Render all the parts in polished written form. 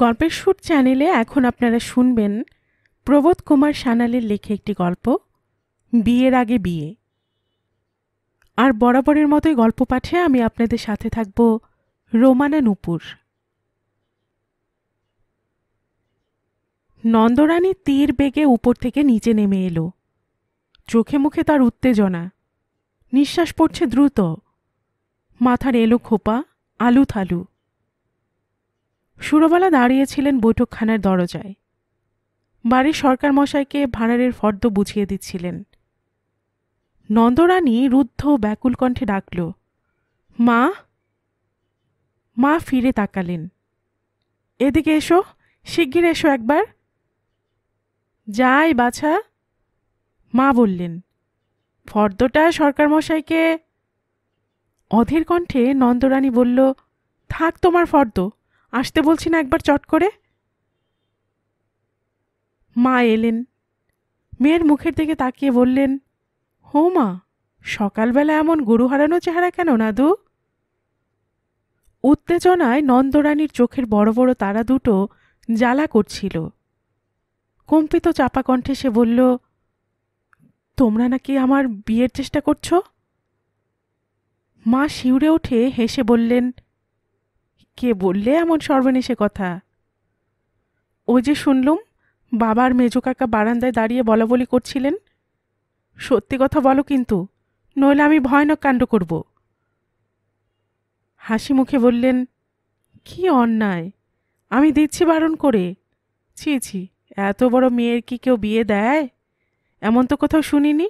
গল্পের সুর চ্যানেলে এখন আপনারা শুনবেন প্রবোধ কুমার সান্যালের লেখা একটি গল্প, বিয়ের আগে বিয়ে। আর বরাবরের মতোই গল্প পাঠে আমি আপনাদের সাথে থাকব রোমানা নূপুর। নন্দরানী তীর বেগে উপর থেকে নিচে নেমে এলো। চোখে মুখে তার উত্তেজনা, নিঃশ্বাস পড়ছে দ্রুত, মাথার এলো খোপা আলু থালু। সুরবালা দাঁড়িয়েছিলেন বৈঠকখানার দরজায়। বাড়ির সরকার মশাইকে ভাঁড়ারের ফর্দ বুঝিয়ে দিচ্ছিলেন। নন্দরানী রুদ্ধ ব্যাকুল কণ্ঠে ডাকল, মা। মা ফিরে তাকালেন। এদিকে এসো, শিগগির এসো একবার। যাই বাছা, মা বললেন। ফর্দটা সরকার মশাইকে। অধীর কণ্ঠে নন্দরানী বলল, থাক তোমার ফর্দ, আসতে বলছি না একবার চট করে। মা এলেন। মেয়ের মুখের দিকে তাকিয়ে বললেন, হো মা, সকালবেলা এমন গরু হারানো চেহারা কেন নাদু? উত্তেজনায় নন্দরানীর চোখের বড় বড় তারা দুটো জ্বালা করছিল। কম্পিত চাপা কণ্ঠে সে বলল, তোমরা নাকি আমার বিয়ের চেষ্টা করছো? মা শিউরে উঠে হেসে বললেন, কে বললে এমন সর্বনেশে কথা? ওই যে শুনলুম, বাবার মেজো কাকা বারান্দায় দাঁড়িয়ে বলাবলি করছিলেন। সত্যি কথা বলো কিন্তু, নইলে আমি ভয়ানক কাণ্ড করব। হাসি মুখে বললেন, কি অন্যায়, আমি দিচ্ছি বারণ করে। ছি ছি, এত বড় মেয়ের কি কেউ বিয়ে দেয়? এমন তো কোথাও শুনিনি।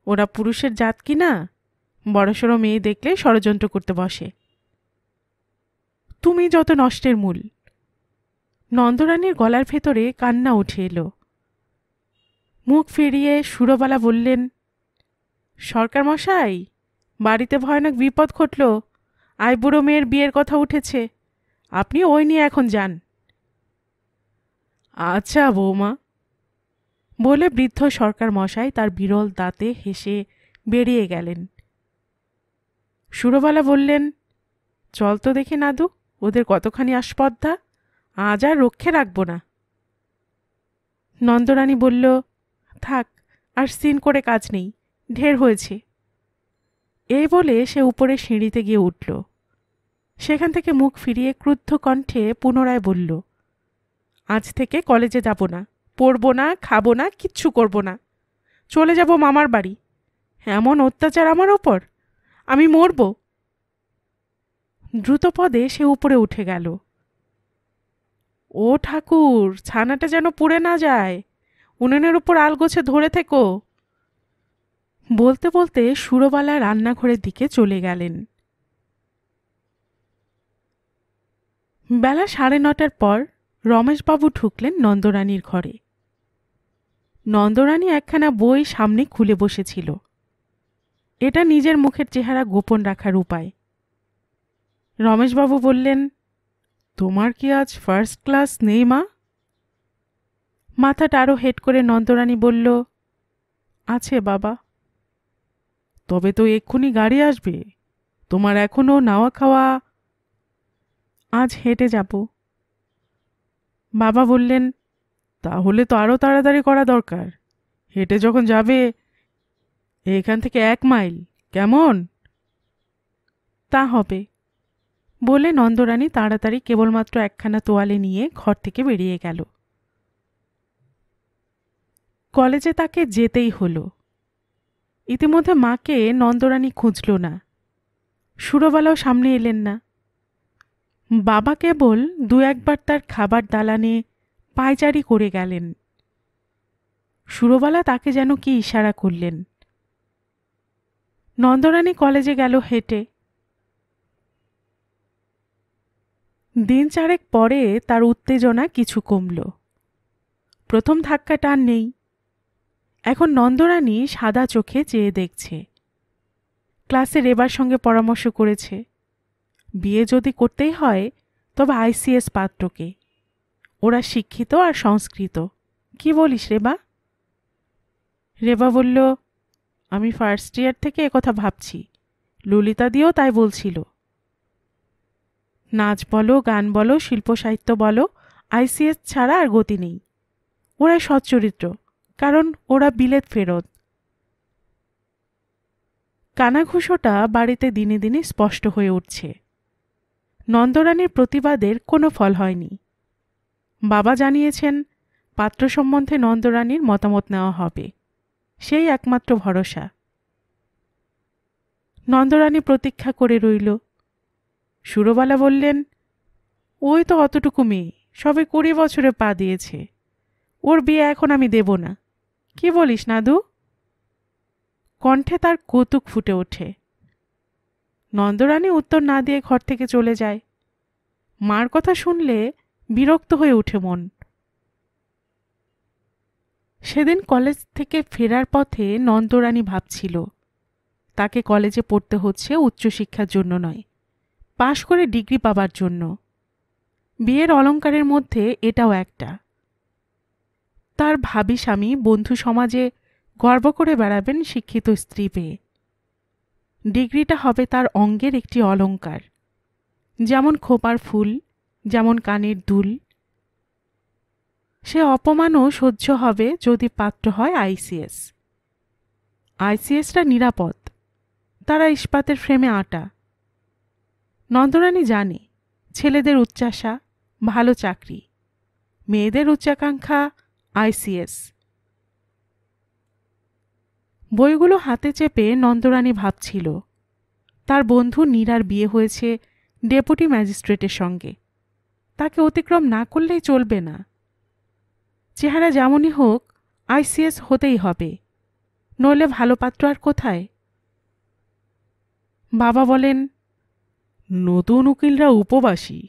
ওরা পুরুষের জাত কি না, বড়সড় মেয়ে দেখলে ষড়যন্ত্র করতে বসে। তুমি যত নষ্টের মূল। নন্দরানীর গলার ভেতরে কান্না উঠে এলো। মুখ ফিরিয়ে সুরবালা বললেন, সরকার মশাই, বাড়িতে ভয়ানক বিপদ ঘটল। আইবুড়ো মেয়ের বিয়ের কথা উঠেছে, আপনি ওই নিয়ে এখন যান। আচ্ছা বৌমা, বলে বৃদ্ধ সরকার মশাই তার বিরল দাঁতে হেসে বেরিয়ে গেলেন। সুরবালা বললেন, চল তো দেখি নাদু, ওদের কতখানি আস্পর্ধা, আজ আর রক্ষে রাখব না। নন্দরানী বলল, থাক, আর সিন করে কাজ নেই, ঢের হয়েছে। এই বলে সে উপরে সিঁড়িতে গিয়ে উঠল। সেখান থেকে মুখ ফিরিয়ে ক্রুদ্ধ কণ্ঠে পুনরায় বলল, আজ থেকে কলেজে যাব না, পড়ব না, খাবো না, কিচ্ছু করব না। চলে যাব মামার বাড়ি। এমন অত্যাচার আমার ওপর, আমি মরব। দ্রুতপদে সে উপরে উঠে গেল। ও ঠাকুর, ছানাটা যেন পুড়ে না যায়, উনুনের উপর আলগোছে ধরে থেকো। বলতে বলতে সুরবালা রান্নাঘরের দিকে চলে গেলেন। বেলা 9:30টার পর রমেশবাবু ঢুকলেন নন্দরানীর ঘরে। নন্দরানী একখানা বই সামনে খুলে বসেছিল। এটা নিজের মুখের চেহারা গোপন রাখার উপায়। রমেশবাবু বললেন, তোমার কি আজ ফার্স্ট ক্লাস নেই মা? মাথাটা আরো হেট করে নন্দরানী বলল, আছে বাবা। তবে তো এক্ষুনি গাড়ি আসবে, তোমার এখনো নাওয়া খাওয়া। আজ হেঁটে যাব। বাবা বললেন, তাহলে তো আরো তাড়াতাড়ি করা দরকার। হেঁটে যখন যাবে, এখান থেকে 1 মাইল, কেমন? তা হবে, বলে নন্দরানী তাড়াতাড়ি কেবলমাত্র একখানা তোয়ালে নিয়ে ঘর থেকে বেরিয়ে গেল। কলেজে তাকে যেতেই হলো। ইতিমধ্যে মাকে নন্দরানী খুঁজল না। সুরবালাও সামনে এলেন না। বাবা কেবল 2-1বার তার খাবার দালানে পায়চারি করে গেলেন। সুরবালা তাকে যেন কি ইশারা করলেন। নন্দরানী কলেজে গেল হেঁটে। দিন 4 পরে তার উত্তেজনা কিছু কমল। প্রথম ধাক্কাটা আর নেই। এখন নন্দরানী সাদা চোখে চেয়ে দেখছে। ক্লাসে রেবার সঙ্গে পরামর্শ করেছে, বিয়ে যদি করতেই হয় তবে ICS পাত্রকে। ওরা শিক্ষিত আর সংস্কৃত। কি বলিস রেবা? রেবা বলল, আমি ফার্স্ট ইয়ার থেকে একথা ভাবছি, ললিতা দিও তাই বলছিল। নাচ বলো, গান বলো, শিল্প সাহিত্য বলো, আইসিএস ছাড়া আর গতি নেই। ওরা সচ্চরিত্র, কারণ ওরা বিলেত ফেরত। কানাঘুষোটা বাড়িতে দিনে দিনে স্পষ্ট হয়ে উঠছে। নন্দরানীর প্রতিবাদের কোনো ফল হয়নি। বাবা জানিয়েছেন পাত্র সম্বন্ধে নন্দরানীর মতামত নেওয়া হবে, সেই একমাত্র ভরসা। নন্দরানী প্রতীক্ষা করে রইল। সুরবালা বললেন, ওই তো অতটুকু মেয়ে, সবে 20 বছরে পা দিয়েছে, ওর বিয়ে এখন আমি দেব না। কি বলিস নাদু? কণ্ঠে তার কৌতুক ফুটে ওঠে। নন্দরানী উত্তর না দিয়ে ঘর থেকে চলে যায়। মার কথা শুনলে বিরক্ত হয়ে ওঠে মন। সেদিন কলেজ থেকে ফেরার পথে নন্দরানী ভাবছিল, তাকে কলেজে পড়তে হচ্ছে উচ্চশিক্ষার জন্য নয়, পাশ করে ডিগ্রি পাবার জন্য। বিয়ের অলংকারের মধ্যে এটাও একটা। তার ভাবি স্বামী বন্ধু সমাজে গর্ব করে বেড়াবেন শিক্ষিত স্ত্রী পেয়ে। ডিগ্রিটা হবে তার অঙ্গের একটি অলংকার, যেমন খোপার ফুল, যেমন কানের দুল। সে অপমানও সহ্য হবে যদি পাত্র হয় আইসিএস। আইসিএসটা নিরাপদ, তারা ইস্পাতের ফ্রেমে আটা। নন্দরানী জানে ছেলেদের উচ্চাশা ভালো চাকরি, মেয়েদের উচ্চাকাঙ্ক্ষা আইসিএস। বইগুলো হাতে চেপে নন্দরানী ভাবছিল, তার বন্ধু নীরার বিয়ে হয়েছে ডেপুটি ম্যাজিস্ট্রেটের সঙ্গে। তাকে অতিক্রম না করলেই চলবে না। চেহারা যেমনই হোক আইসিএস হতেই হবে, নইলে ভালো পাত্র আর কোথায়? বাবা বলেন, নতুন উকিলরা উপবাসী,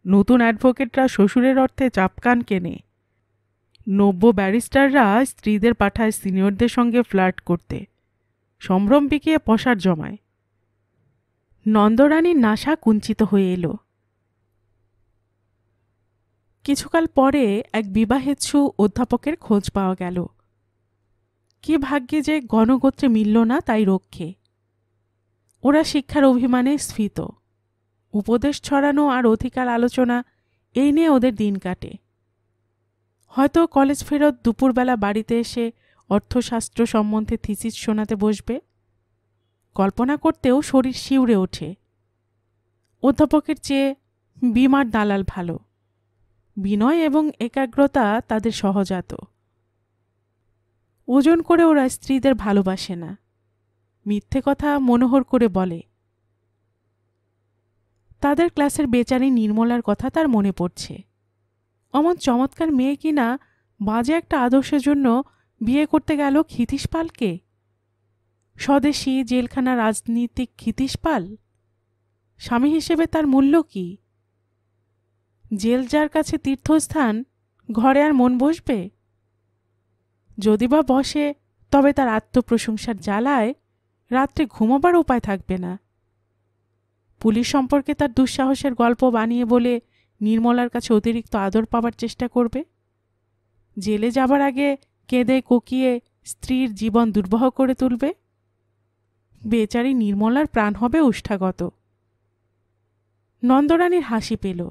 নতুন অ্যাডভোকেটরা শ্বশুরের অর্থে চাপকান কেনে, নব্য ব্যারিস্টাররা স্ত্রীদের পাঠায় সিনিয়রদের সঙ্গে ফ্লার্ট করতে, সম্ভ্রম বিকিয়ে পসার জমায়। নন্দরানীর নাসা কুঞ্চিত হয়ে এলো। কিছুকাল পরে এক বিবাহেচ্ছু অধ্যাপকের খোঁজ পাওয়া গেল। কি ভাগ্যে যে গণগোত্রে মিলল না তাই রক্ষে। ওরা শিক্ষার অভিমানে স্ফীত। উপদেশ ছড়ানো আর অধিকার আলোচনা এই নিয়ে ওদের দিন কাটে। হয়তো কলেজ ফেরত দুপুরবেলা বাড়িতে এসে অর্থশাস্ত্র সম্বন্ধে থিসিস শোনাতে বসবে। কল্পনা করতেও শরীর শিউরে ওঠে। অধ্যাপকের চেয়ে বিমার দালাল ভালো। বিনয় এবং একাগ্রতা তাদের সহজাত। ওজন করে ওরা স্ত্রীদের ভালোবাসে না, মিথ্যে কথা মনোহর করে বলে। তাদের ক্লাসের বেচারি নির্মলার কথা তার মনে পড়ছে। অমন চমৎকার মেয়ে কিনা বাজে একটা আদর্শের জন্য বিয়ে করতে গেল ক্ষিতীশ পালকে। স্বদেশী জেলখানা রাজনীতিক ক্ষিতীশ পাল। স্বামী হিসেবে তার মূল্য কি? জেল যার কাছে তীর্থস্থান, ঘরে আর মন বসবে? যদি বা বসে, তবে তার আত্মপ্রশংসার জ্বালায় রাত্রে ঘুমোবার উপায় থাকবে না। পুলিশ সম্পর্কে তার দুঃসাহসের গল্প বানিয়ে বলে নির্মলার কাছে অতিরিক্ত আদর পাবার চেষ্টা করবে। জেলে যাবার আগে কেঁদে কোকিয়ে স্ত্রীর জীবন দুর্বহ করে তুলবে। বেচারি নির্মলার প্রাণ হবে উষ্ঠাগত। নন্দরানীর হাসি পেল।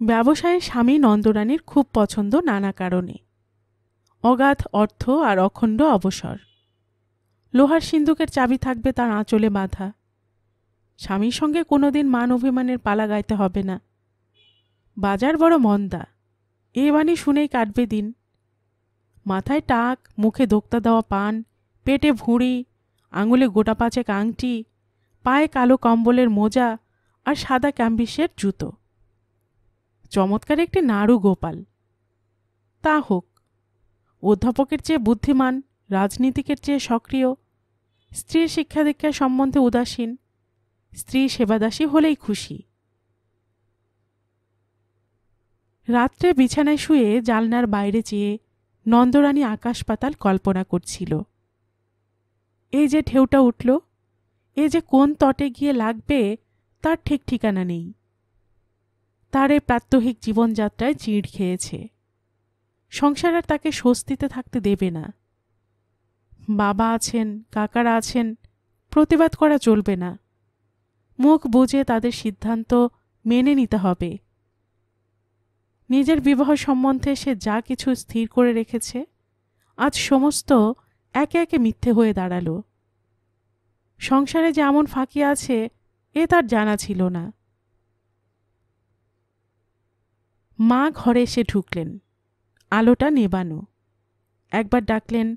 ব্যবসায়ে স্বামী নন্দরানীর খুব পছন্দ নানা কারণে। অগাধ অর্থ আর অখণ্ড অবসর। লোহার সিন্দুকের চাবি থাকবে তার আঁচলে বাঁধা। স্বামীর সঙ্গে কোনোদিন মান অভিমানের পালা গাইতে হবে না। বাজার বড় মন্দা, এ বাণী শুনেই কাটবে দিন। মাথায় টাক, মুখে দোক্তা দেওয়া পান, পেটে ভুঁড়ি, আঙুলে গোটা পাঁচেক আংটি, পায়ে কালো কম্বলের মোজা আর সাদা ক্যাম্বিসের জুতো। চমৎকার একটি নাড়ু গোপাল। তা হোক, অধ্যাপকের চেয়ে বুদ্ধিমান, রাজনীতিকের চেয়ে সক্রিয়, স্ত্রীর শিক্ষা দীক্ষা সম্বন্ধে উদাসীন, স্ত্রী সেবাদাসী হলেই খুশি। রাত্রে বিছানায় শুয়ে জালনার বাইরে চেয়ে নন্দরানী আকাশ পাতাল কল্পনা করছিল। এই যে ঢেউটা উঠল, এ যে কোন তটে গিয়ে লাগবে তার ঠিক ঠিকানা নেই। তার এই প্রাত্যহিক জীবনযাত্রায় চিড় খেয়েছে। সংসার আর তাকে স্বস্তিতে থাকতে দেবে না। বাবা আছেন, কাকারা আছেন, প্রতিবাদ করা চলবে না। মুখ বুজে তাদের সিদ্ধান্ত মেনে নিতে হবে। নিজের বিবাহ সম্বন্ধে সে যা কিছু স্থির করে রেখেছে আজ সমস্ত একে একে মিথ্যে হয়ে দাঁড়াল। সংসারে যে এমন ফাঁকি আছে এ তার জানা ছিল না। মা ঘরে এসে ঢুকলেন, আলোটা নেবানো। একবার ডাকলেন,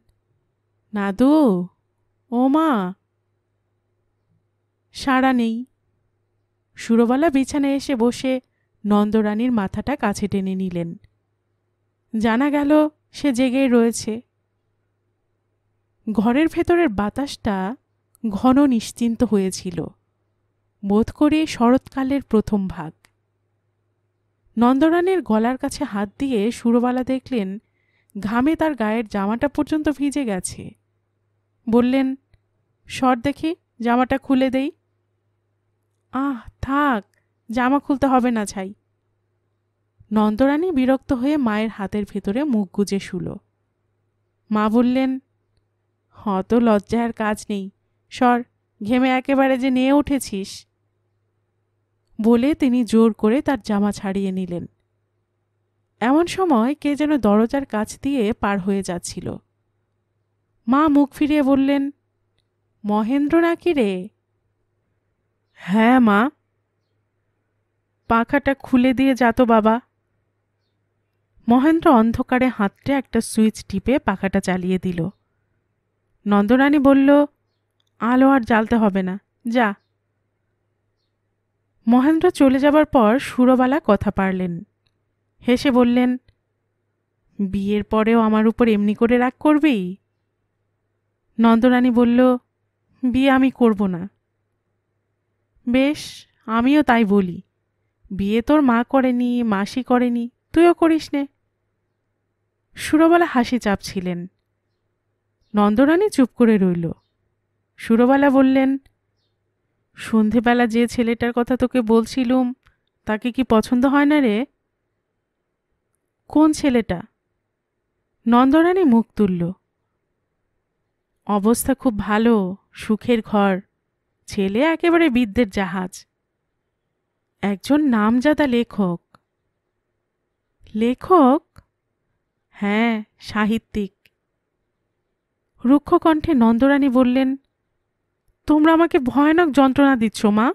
নাদু, ও মা। সাড়া নেই। সুরবালা বিছানায় এসে বসে নন্দরানীর মাথাটা কাছে টেনে নিলেন। জানা গেল সে জেগেই রয়েছে। ঘরের ভেতরের বাতাসটা ঘন নিশ্চিন্ত হয়েছিল, বোধ করে শরৎকালের প্রথম ভাগ। নন্দরানীর গলার কাছে হাত দিয়ে সুরবালা দেখলেন ঘামে তার গায়ের জামাটা পর্যন্ত ভিজে গেছে। বললেন, সর দেখি, জামাটা খুলে দেই। আহ থাক, জামা খুলতে হবে না ছাই। নন্দরানী বিরক্ত হয়ে মায়ের হাতের ভেতরে মুখ গুজে শুল। মা বললেন, অত লজ্জার কাজ নেই, সর, ঘেমে একেবারে যে নিয়ে উঠেছিস। বলে তিনি জোর করে তার জামা ছাড়িয়ে নিলেন। এমন সময় কে যেন দরজার কাছ দিয়ে পার হয়ে যাচ্ছিল। মা মুখ ফিরিয়ে বললেন, মহেন্দ্র নাকি রে? হ্যাঁ মা। পাখাটা খুলে দিয়ে যা তো বাবা। মহেন্দ্র অন্ধকারে হাতটা একটা সুইচ টিপে পাখাটা চালিয়ে দিল। নন্দরানী বলল, আলো আর জ্বালতে হবে না, যা। মহেন্দ্র চলে যাবার পর সুরবালা কথা পারলেন। হেসে বললেন, বিয়ের পরেও আমার উপর এমনি করে রাগ করবি? নন্দরানী বলল, বিয়ে আমি করব না। বেশ, আমিও তাই বলি। বিয়ে তোর মা করেনি, মাসি করেনি, তুইও করিস নে। সুরবালা হাসি চাপছিলেন। নন্দরানী চুপ করে রইল। সুরবালা বললেন, সন্ধেবেলা যে ছেলেটার কথা তোকে বলছিলুম তাকে কি পছন্দ হয় না রে? কোন ছেলেটা? নন্দরানী মুখ তুলল। অবস্থা খুব ভালো, সুখের ঘর, ছেলে একেবারে বিদ্যের জাহাজ, একজন নামজাদা লেখক। লেখক? হ্যাঁ, সাহিত্যিক। রুক্ষ কণ্ঠে নন্দরানী বললেন, তোমরা আমাকে ভয়ানক যন্ত্রণা দিচ্ছ মা।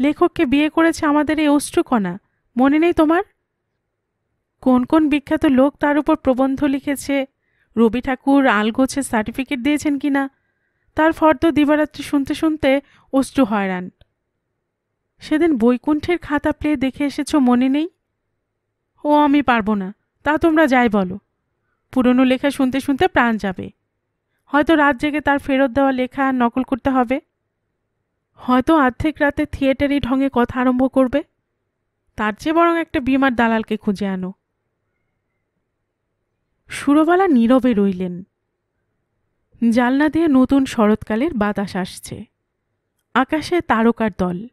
লেখককে বিয়ে করেছে আমাদের এই অশ্রুকণা, মনে নেই তোমার? কোন কোন বিখ্যাত লোক তার উপর প্রবন্ধ লিখেছে, রবি ঠাকুর আলগোছের সার্টিফিকেট দিয়েছেন কিনা, তার ফর্দ দিবারাত্রি শুনতে শুনতে অশ্রু হয়রান। সেদিন বৈকুণ্ঠের খাতা প্লে দেখে এসেছ, মনে নেই? ও আমি পারবো না, তা তোমরা যাই বলো। পুরনো লেখা শুনতে শুনতে প্রাণ যাবে। হয়তো রাত জেগে তার ফেরত দেওয়া লেখা নকল করতে হবে, হয়তো অর্ধেক রাতে থিয়েটারি ঢঙে কথা আরম্ভ করবে। তার চেয়ে বরং একটা বিমার দালালকে খুঁজে আনো। সুরবালা নীরবে রইলেন। জানলা দিয়ে নতুন শরৎকালের বাতাস আসছে। আকাশে তারকার দল।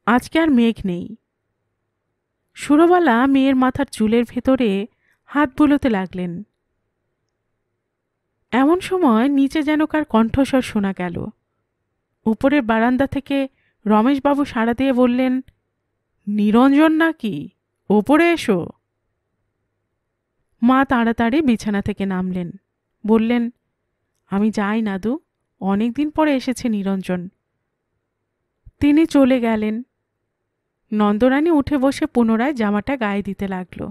আজকে আর মেঘ নেই। সুরবালা মেয়ের মাথার চুলের ভেতরে হাত বুলোতে লাগলেন। এমন সময় নিচে যেন কার কণ্ঠস্বর শোনা গেল। উপরের বারান্দা থেকে রমেশবাবু সাড়া দিয়ে বললেন, নিরঞ্জন নাকি? ওপরে এসো। মা তাড়াতাড়ি বিছানা থেকে নামলেন। বললেন, আমি যাই নাদু, অনেকদিন পরে এসেছে নিরঞ্জন। তিনি চলে গেলেন। নন্দরানী উঠে বসে পুনরায় জামাটা গায়ে দিতে লাগল।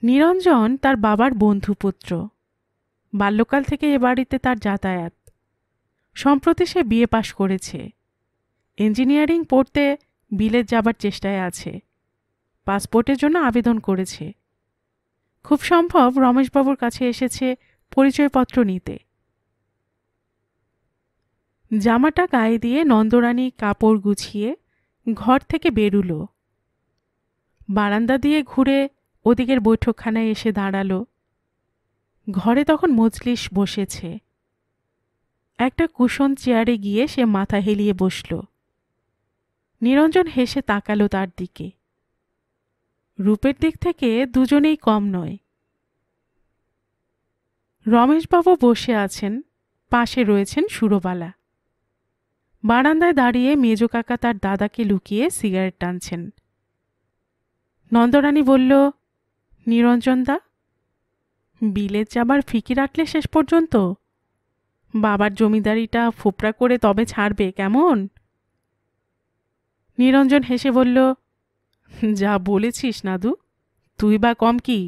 নিরঞ্জন তার বাবার বন্ধুপুত্র। বাল্যকাল থেকে এ বাড়িতে তার যাতায়াত। সম্প্রতি সে বিএ পাশ করেছে। ইঞ্জিনিয়ারিং পড়তে বিলেত যাবার চেষ্টায় আছে। পাসপোর্টের জন্য আবেদন করেছে। খুব সম্ভব রমেশবাবুর কাছে এসেছে পরিচয়পত্র নিতে। জামাটা গায়ে দিয়ে নন্দরানী কাপড় গুছিয়ে ঘর থেকে বেরুল। বারান্দা দিয়ে ঘুরে ওদিকের বৈঠকখানায় এসে দাঁড়াল। ঘরে তখন মজলিস বসেছে। একটা কুশন চেয়ারে গিয়ে সে মাথা হেলিয়ে বসল। নিরঞ্জন হেসে তাকালো তার দিকে। রূপের দিক থেকে দুজনেই কম নয়। রমেশবাবু বসে আছেন, পাশে রয়েছেন সুরবালা। বারান্দায় দাঁড়িয়ে মেজো কাকা তার দাদাকে লুকিয়ে সিগারেট টানছেন। নন্দরানী বলল, নিরঞ্জনদা, বিলেত যাবার ফিকি রাখলে শেষ পর্যন্ত? বাবার জমিদারিটা ফোপড়া করে তবে ছাড়বে কেমন? নিরঞ্জন হেসে বলল, যা বলেছিস নাদু, তুই বা কম কি?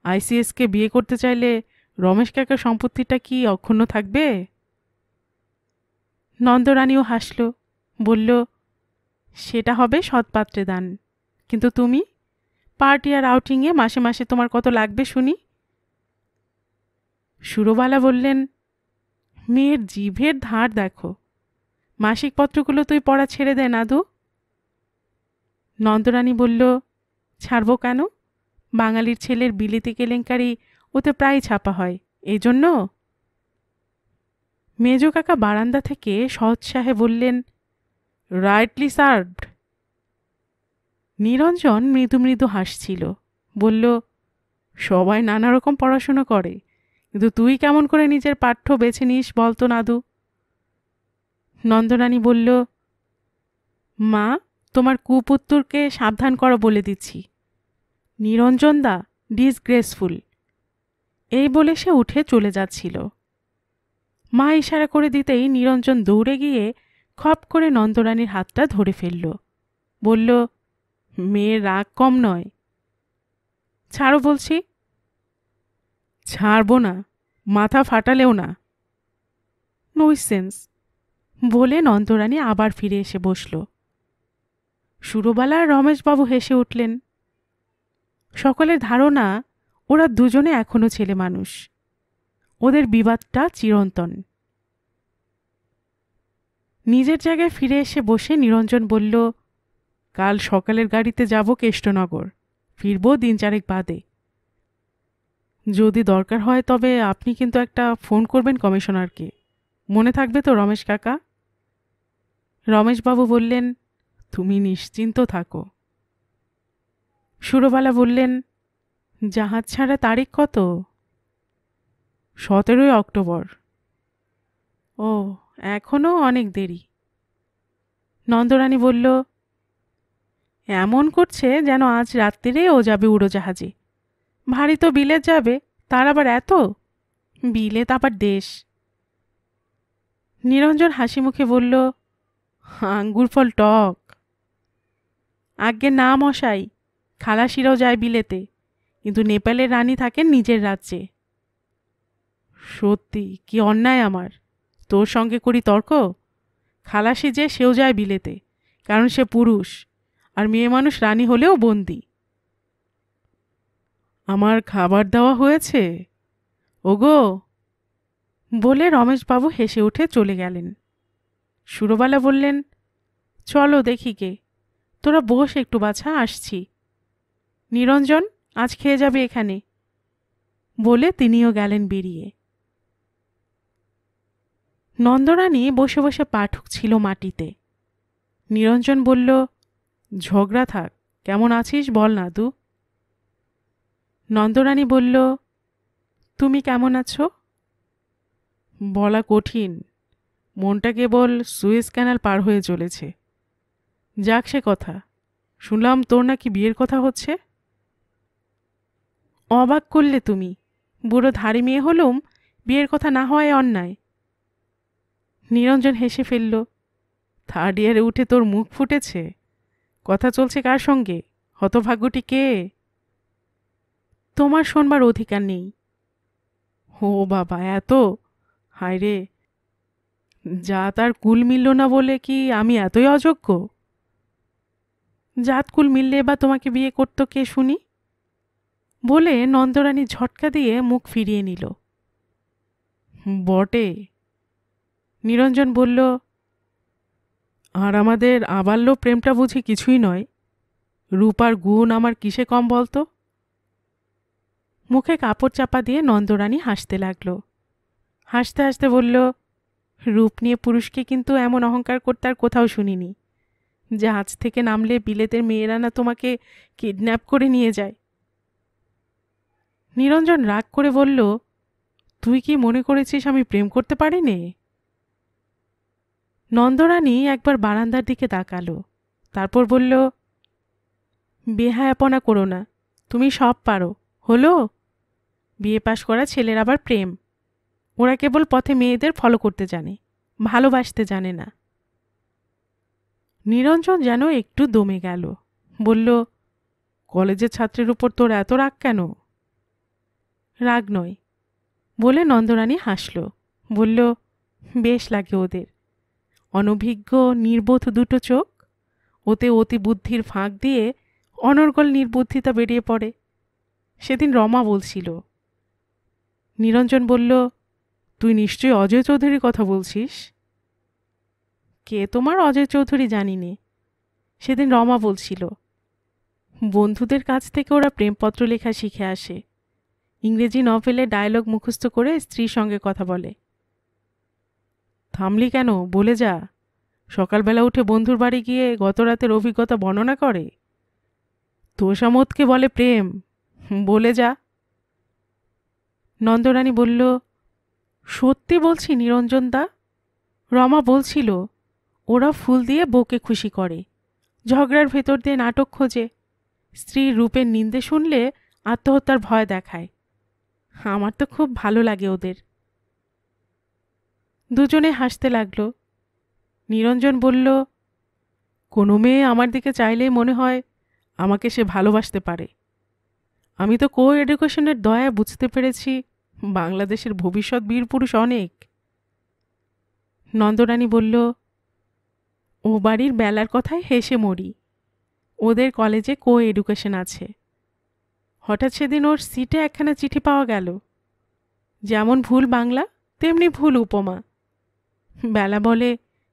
আইসিএসকে বিয়ে করতে চাইলে রমেশ কাকার সম্পত্তিটা কি অক্ষুণ্ণ থাকবে? নন্দরানীও হাসল, বলল, সেটা হবে সৎপাত্রে দান। কিন্তু তুমি, পার্টি আর আউটিংয়ে মাসে মাসে তোমার কত লাগবে শুনি? সুরবালা বললেন, মেয়ের জিভের ধার দেখো, মাসিক পত্রগুলো তুই পড়া ছেড়ে দে নাদু। নন্দরানী বলল, ছাড়ব কেন? বাঙালির ছেলের বিলিতি কেলেঙ্কারি ওতে প্রায় ছাপা হয়, এই জন্য। মেজো কাকা বারান্দা থেকে সৎসাহে বললেন, রাইটলি সার্ভড। নিরঞ্জন মৃদু মৃদু হাসছিল, বলল, সবাই নানা রকম পড়াশুনো করে, কিন্তু তুই কেমন করে নিজের পাঠ্য বেছে নিস বলতো নাদু? নন্দরানী বলল, মা, তোমার কুপুত্তরকে সাবধান করো বলে দিচ্ছি। নিরঞ্জনদা ডিসগ্রেসফুল। এই বলে সে উঠে চলে যাচ্ছিল। মা ইশারা করে দিতেই নিরঞ্জন দৌড়ে গিয়ে খপ করে নন্দরানীর হাতটা ধরে ফেলল, বলল, মেয়ের রাগ কম নয়। ছাড়ো বলছি। ছাড়ব না, মাথা ফাটালেও না। নইসেন্স, বলে নন্দরানী আবার ফিরে এসে বসল। সুরবালা আর রমেশবাবু হেসে উঠলেন। সকলের ধারণা ওরা দুজনে এখনো ছেলে মানুষ, ওদের বিবাদটা চিরন্তন। নিজের জায়গায় ফিরে এসে বসে নিরঞ্জন বলল, কাল সকালের গাড়িতে যাব কেষ্টনগর, ফিরব 3-4 বাদে। যদি দরকার হয় তবে আপনি কিন্তু একটা ফোন করবেন কমিশনারকে, মনে থাকবে তো রমেশ কাকা? রমেশবাবু বললেন, তুমি নিশ্চিন্ত থাকো। সুরবালা বললেন, জাহাজ ছাড়া তারিখ কত? 17 অক্টোবর। ও, এখনো অনেক দেরি। নন্দরানী বলল, এমন করছে যেন আজ রাত্রিরে ও যাবে উড়োজাহাজে। ভারী তো বিলেত যাবে, তার আবার এত? বিলেত আবার দেশ। নিরঞ্জন হাসি মুখে বলল, আঙ্গুর ফল টক। আজ্ঞে না মশাই, খালাসিরাও যায় বিলেতে, কিন্তু নেপালের রানী থাকেন নিজের রাজ্যে। সত্যি কি অন্যায় আমার, তোর সঙ্গে করি তর্ক? খালাসি যে সেও যায় বিলেতে, কারণ সে পুরুষ, আর মেয়ে মানুষ রানী হলেও বন্দি। আমার খাবার দেওয়া হয়েছে ওগো, বলে রমেশবাবু হেসে উঠে চলে গেলেন। সুরবালা বললেন, চলো দেখি কে, তোরা বস একটু বাছা, আসছি। নিরঞ্জন, আজ খেয়ে যাবে এখানে, বলে তিনিও গেলেন বেরিয়ে। নন্দরানী বসে বসে পা ঠুকছিল মাটিতে। নিরঞ্জন বলল, ঝগড়া থাক, কেমন আছিস বল নাদু। নন্দরানী বলল, তুমি কেমন আছো? বলা কঠিন, মনটা কেবল সুয়েজ ক্যানাল পার হয়ে চলেছে। যাক সে কথা, শুনলাম তোর নাকি বিয়ের কথা হচ্ছে। অবাক করলে তুমি, বুড়ো ধাড়ি মেয়ে হলুম, বিয়ের কথা না হওয়ায় অন্যায়। নিরঞ্জন হেসে ফেলল, 3rd ইয়ারে উঠে তোর মুখ ফুটেছে? কথা চলছে কার সঙ্গে? হতভাগ্যটি কে? তোমার শোনবার অধিকার নেই। ও বাবা, এত? হায় রে, যা তার কুল মিলল না বলে কি আমি এতই অযোগ্য? জাত কুল মিললে বা তোমাকে বিয়ে করত কে শুনি? বলে নন্দরানী ঝটকা দিয়ে মুখ ফিরিয়ে নিল। বটে, নিরঞ্জন বলল, আর আমাদের আবাল্য প্রেমটা বুঝি কিছুই নয়? রূপার গুণ আমার কিসে কম বলতো? মুখে কাপড় চাপা দিয়ে নন্দরানী হাসতে লাগল। হাসতে হাসতে বলল, রূপ নিয়ে পুরুষকে কিন্তু এমন অহংকার করতে আর কোথাও শুনিনি। জাহাজ থেকে নামলে বিলেতের মেয়েরা না তোমাকে কিডন্যাপ করে নিয়ে যায়। নিরঞ্জন রাগ করে বলল, তুই কি মনে করেছিস আমি প্রেম করতে পারি নে? নন্দরানী একবার বারান্দার দিকে তাকালো, তারপর বলল, বেহায়াপনা করো না, তুমি সব পারো। হলো? বিয়ে পাশ করা ছেলের আবার প্রেম? ওরা কেবল পথে মেয়েদের ফলো করতে জানে, ভালোবাসতে জানে না। নিরঞ্জন যেন একটু দমে গেল, বলল, কলেজের ছাত্রের উপর তোর এত রাগ কেন? রাগ নয়, বলে নন্দরানী হাসল, বলল, বেশ লাগে ওদের, অনভিজ্ঞ নির্বোধ দুটো চোখ, ওতে অতি বুদ্ধির ফাঁক দিয়ে অনর্গল নির্বুদ্ধিতা বেরিয়ে পড়ে। সেদিন রমা বলছিল। নিরঞ্জন বলল, তুই নিশ্চয়ই অজয় চৌধুরীর কথা বলছিস? কে তোমার অজয় চৌধুরী জানি নে, সেদিন রমা বলছিল, বন্ধুদের কাছ থেকে ওরা প্রেমপত্র লেখা শিখে আসে, ইংরেজি নভেলে ডায়লগ মুখস্থ করে স্ত্রীর সঙ্গে কথা বলে। থামলি কেন, বলে যা। সকালবেলা উঠে বন্ধুর বাড়ি গিয়ে গত রাতের অভিজ্ঞতা বর্ণনা করে। তোষামতকে বলে প্রেম, বলে যা। নন্দরানী বলল, সত্যি বলছি নিরঞ্জন দা, রমা বলছিল ওরা ফুল দিয়ে বউকে খুশি করে, ঝগড়ার ভেতর দিয়ে নাটক খোঁজে, স্ত্রীর রূপের নিন্দে শুনলে আত্মহত্যার ভয় দেখায়। আমার তো খুব ভালো লাগে ওদের। দুজনে হাসতে লাগল। নিরঞ্জন বলল, কোনো মেয়ে আমার দিকে চাইলেই মনে হয় আমাকে সে ভালোবাসতে পারে। আমি তো কো এডুকেশনের দয়া বুঝতে পেরেছি বাংলাদেশের ভবিষ্যৎ বীর পুরুষ অনেক। নন্দরানী বলল, ও বাড়ির বেলার কথায় হেসে মরি, ওদের কলেজে কো এডুকেশন আছে। হঠাৎ সেদিন ওর সিটে একখানা চিঠি পাওয়া গেল, যেমন ভুল বাংলা তেমনি ভুল উপমা। বেলা বলে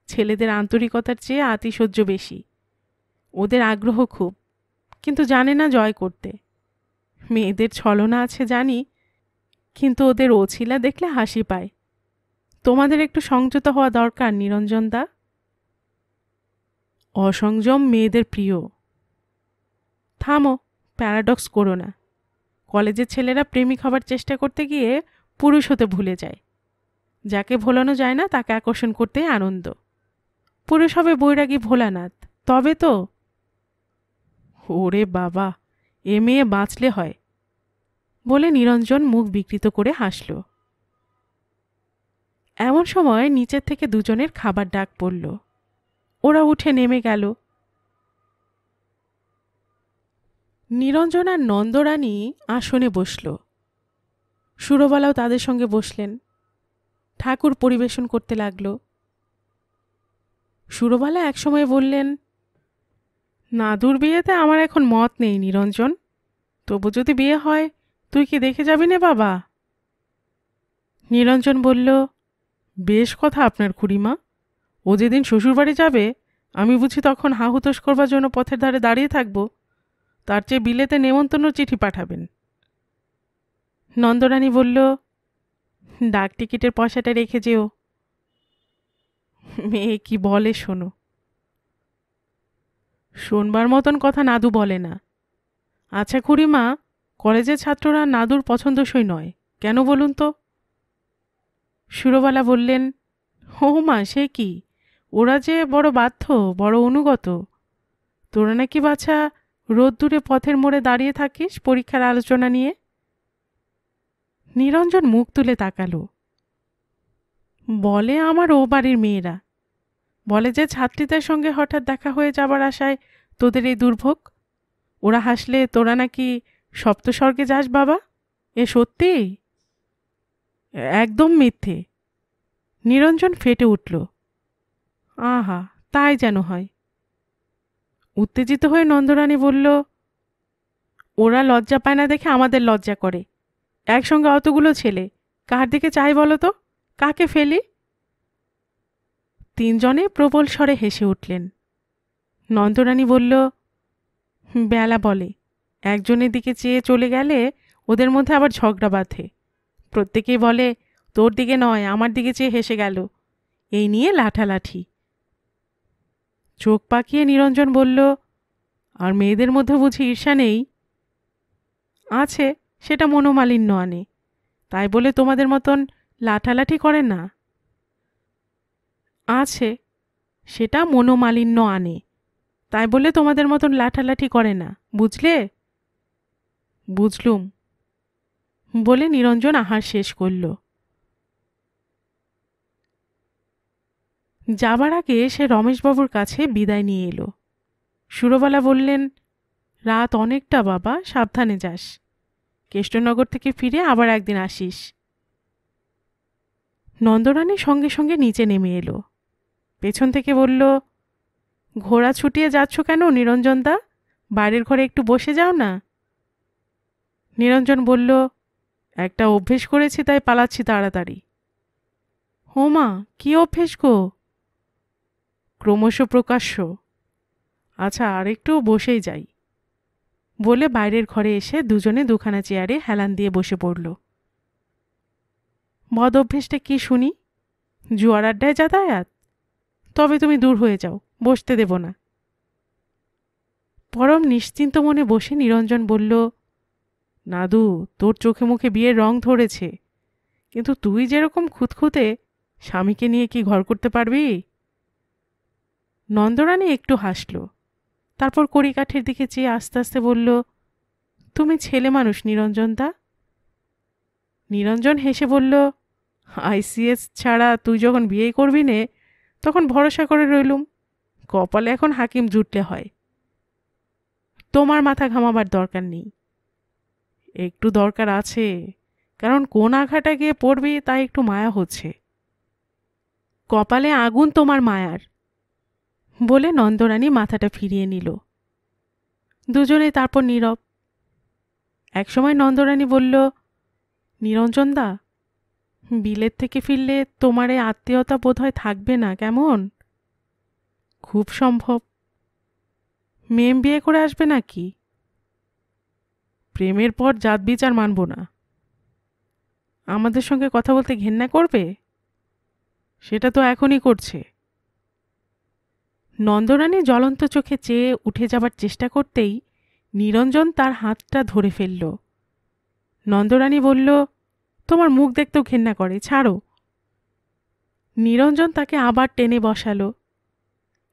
ছেলেদের আন্তরিকতার চেয়ে আতিশয্য বেশি, ওদের আগ্রহ খুব, কিন্তু জানে না জয় করতে। মেয়েদের ছলনা আছে জানি, কিন্তু ওদের ওছিলা দেখলে হাসি পায়। তোমাদের একটু সংযত হওয়া দরকার নিরঞ্জন দা। অসংযম মেয়েদের প্রিয়। থামো, প্যারাডক্স করো না। কলেজের ছেলেরা প্রেমিক হবার চেষ্টা করতে গিয়ে পুরুষ হতে ভুলে যায়। যাকে ভোলানো যায় না তাকে আকর্ষণ করতেই আনন্দ। পুরুষ হবে বৈরাগী ভোলানাথ, তবে তো। ওরে বাবা, এ মেয়ে বাঁচলে হয়, বলে নিরঞ্জন মুখ বিকৃত করে হাসল। এমন সময় নিচের থেকে দুজনের খাবার ডাক পড়ল। ওরা উঠে নেমে গেল। নিরঞ্জন আর নন্দরানী আসনে বসল। সুরবালাও তাদের সঙ্গে বসলেন। ঠাকুর পরিবেশন করতে লাগল। সুরবালা একসময় বললেন, নাদুর বিয়েতে আমার এখন মত নেই নিরঞ্জন, তবু যদি বিয়ে হয় তুই কি দেখে যাবি নে বাবা? নিরঞ্জন বলল, বেশ কথা আপনার খুড়িমা, ও যেদিন শ্বশুরবাড়ি যাবে আমি বুঝি তখন হাহুতোষ করবার জন্য পথের ধারে দাঁড়িয়ে থাকব? তার চেয়ে বিলেতে নেমন্তন্ন চিঠি পাঠাবেন। নন্দরানী বলল, ডাক টিকিটের পয়সাটা রেখে যেও। মেয়ে কি বলে শোনো। শোনবার মতন কথা নাদু বলে না। আচ্ছা খুড়িমা, কলেজের ছাত্ররা নাদুর পছন্দসই নয় কেন বলুন তো? সুরবালা বললেন, ও মা, সে কি, ওরা যে বড় বাধ্য, বড় অনুগত। তোরা নাকি বাছা রোদ্দুরে পথের মোড়ে দাঁড়িয়ে থাকিস পরীক্ষার আলোচনা নিয়ে। নিরঞ্জন মুখ তুলে তাকালো। বলে আমার ও বাড়ির মেয়েরা, বলে যে ছাত্রীদের সঙ্গে হঠাৎ দেখা হয়ে যাবার আশায় তোদের এই দুর্ভোগ। ওরা হাসলে তোরা নাকি সপ্তস্বর্গে যাস বাবা। এ সত্যি? একদম মিথ্যে। নিরঞ্জন ফেটে উঠল। আহা, তাই যেন হয়। উত্তেজিত হয়ে নন্দরানী বলল, ওরা লজ্জা পায় না দেখে আমাদের লজ্জা করে। একসঙ্গে অতগুলো ছেলে, কার দিকে চাই বলো তো, কাকে ফেলি? তিনজনে প্রবল স্বরে হেসে উঠলেন। নন্দরানী বলল, বেলা বলে একজনের দিকে চেয়ে চলে গেলে ওদের মধ্যে আবার ঝগড়া বাঁধে। প্রত্যেকেই বলে তোর দিকে নয়, আমার দিকে চেয়ে হেসে গেল। এই নিয়ে লাঠালাঠি। চোখ পাকিয়ে নিরঞ্জন বলল, আর মেয়েদের মধ্যে বুঝি ঈর্ষা নেই? আছে, সেটা মনোমালিন্য আনে, তাই বলে তোমাদের মতন লাঠালাঠি করে না। আছে, সেটা মনোমালিন্য আনে, তাই বলে তোমাদের মতন লাঠালাঠি করে না, বুঝলে? বুঝলুম, বলে নিরঞ্জন আহার শেষ করল। যাবার আগে সে রমেশবাবুর কাছে বিদায় নিয়ে এলো। সুরবালা বললেন, রাত অনেকটা বাবা, সাবধানে যাস। কেষ্টনগর থেকে ফিরে আবার একদিন আসিস। নন্দরানী সঙ্গে সঙ্গে নিচে নেমে এলো। পেছন থেকে বলল, ঘোড়া ছুটিয়ে যাচ্ছ কেন নিরঞ্জনদা? বাইরের ঘরে একটু বসে যাও না। নিরঞ্জন বলল, একটা অভ্যেস করেছি তাই পালাচ্ছি তাড়াতাড়ি। হোমা, কি অভ্যেস গো? ক্রমশ প্রকাশ্য। আচ্ছা, আর একটু বসেই যাই, বলে বাইরের ঘরে এসে দুজনে দুখানা চেয়ারে হেলান দিয়ে বসে পড়ল। বদ অভ্যেসটা কি শুনি? জুয়ার আড্ডায় যাতায়াত? তবে তুমি দূর হয়ে যাও, বসতে দেব না। পরম নিশ্চিন্ত মনে বসে নিরঞ্জন বলল, নাদু, তোর চোখে মুখে বিয়ের রং ধরেছে, কিন্তু তুই যেরকম খুঁতখুঁতে, স্বামীকে নিয়ে কি ঘর করতে পারবি? নন্দরানী একটু হাসল, তারপর কড়িকাঠের দিকে চেয়ে আস্তে আস্তে বলল, তুমি ছেলে মানুষ নিরঞ্জনদা। নিরঞ্জন হেসে বলল, আইসিএস ছাড়া তুই যখন বিয়ে করবি নে, তখন ভরসা করে রইলুম, কপালে এখন হাকিম জুটলে হয়। তোমার মাথা ঘামাবার দরকার নেই। একটু দরকার আছে, কারণ কোন আঘাটা গিয়ে পড়বি তাই একটু মায়া হচ্ছে। কপালে আগুন তোমার মায়ার, বলে নন্দরানী মাথাটা ফিরিয়ে নিল। দুজনে তারপর নীরব। একসময় নন্দরানী বলল, নিরঞ্জনদা, বিলেত থেকে ফিরলে তোমার এই আত্মীয়তা বোধহয় থাকবে না, কেমন? খুব সম্ভব। মেম বিয়ে করে আসবে নাকি? প্রেমের পর জাত বিচার মানব না। আমাদের সঙ্গে কথা বলতে ঘেন্না করবে? সেটা তো এখনই করছে। নন্দরানী জ্বলন্ত চোখে চেয়ে উঠে যাবার চেষ্টা করতেই নিরঞ্জন তার হাতটা ধরে ফেলল। নন্দরানী বলল, তোমার মুখ দেখতেও ঘেন্না করে, ছাড়ো। নিরঞ্জন তাকে আবার টেনে বসালো